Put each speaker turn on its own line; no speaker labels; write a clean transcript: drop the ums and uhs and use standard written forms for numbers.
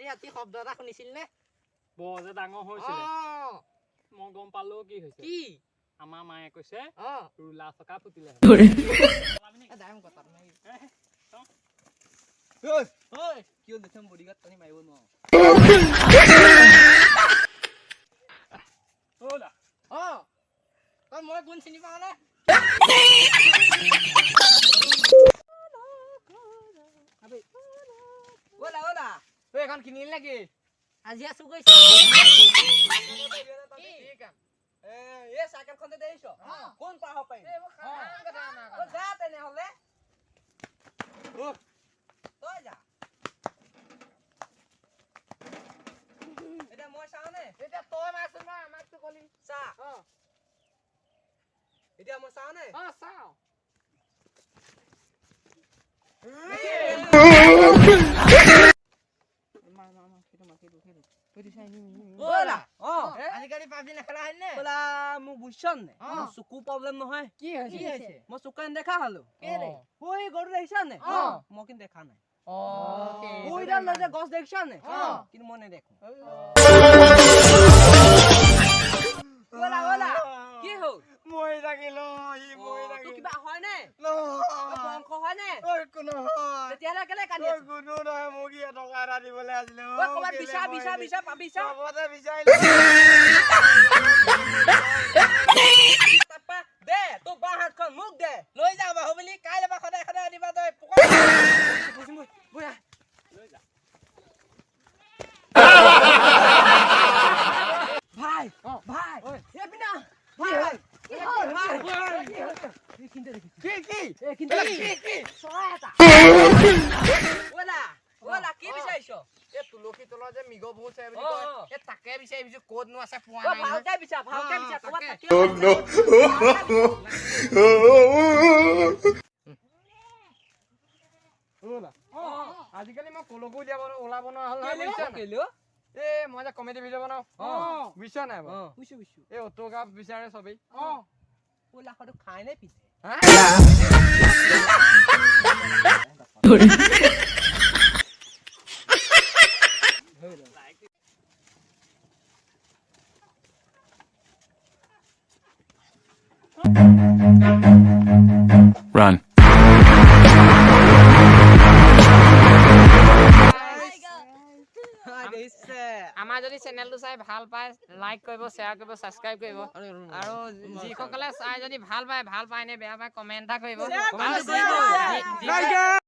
হাতী শব্দ এটা শুনিছিল নে
বৰ যে ডাঙৰ হৈছিল মই গম পালো কি হৈছে
কি
আমাৰ মায়ে কৈছে ৰুলা চকা ফুটিলে
দাম কথা নাই
ঐ ঐ কিয় দেখম বডিগাৰ্ড তনি মাৰিব ন
ওলা
তই মই গুণ চিনি পাও নে
ওলা ওলা
তই এখন কিনিল নেকি আজি আছো গৈছ
এ সাইকেলখনতে দেইছ কোন পাহ পাই যা তেনে হলে তই যা এটা মই চাও নে
এটা তই মাছ না আমাক তো কলি
চা এতিয়া মই চাও নে
চাও আজিকালি পাবি নেখেলা হয় নে
ওলা মোক বুঝছন নে চকু প্ৰবলেম নহয়
কি হৈছে
মই চকু দেখা হলো
কেলে
ওই গৰু দেখিছা নে মই কিন্তু দেখা নাই ওই
ওই
ডাল যে গছ দেখিছা নে কিন্তু মই নেদেখো ওলা ওলা কি হল
মই থাকিলো ই মই
তো
থাকিলো
কিবা হয় নে
ন
পংখ হয় নে
ঐ কোনো হয়
তেতিয়ালে কেলে কান্দি
ঐ
আছ
কোনো নহয় মোক ই টকা এটা দিবলৈ আছিলে
ঐ কবাত বিছা বিছা বিছা পাবিছা
চবতে বিচাৰিলো
তাপা দে তো বাঁ হাতখন মোক দে
লৈ যা বাহুবলি কাইলৈ বা সদায় সদায় দিবা তই
বয়া
লৈ যা
ভাই ভাই এ বিনা ভাই কি হল ভাই কি কিনতে দেখি
কি কি
এ কিনতে
কি
চৰাই এটা ওলা ওলা কি বিচাৰিছ
এ তুলসী তলত যে মিগ বহুত আছে বুলি
অ,
কয়
অ।
এ তাকে বিচাৰিছো ক'ত নো আছে পোৱা
ও
নাই
ভালকে বিচা কবাত
তাকে।
থাকিব
ওলা আজিকালি মই কলকো উলিয়াব ওলাব নোৱাৰা হ'ল নহয় বুজিছা নাই?
কেলো
এ মই যে কমেডি ভিডিঅ' বনাও বুজিছা নাই বাৰু
বুইছো বুইছো
এই অটোগ্ৰাফ বিচাৰে চবেই
ওলা খটো খাই নে পিছে
হা
Run.
আমাৰ যদি চেনেলটো চাই ভাল পায় লাইক কৰিব শ্বেয়াৰ কৰিব ছাবস্ক্ৰাইব কৰিব আৰু যিসকলে চাই যদি ভাল পায় নে বেয়া পায় কমেণ্ট এটা কৰিব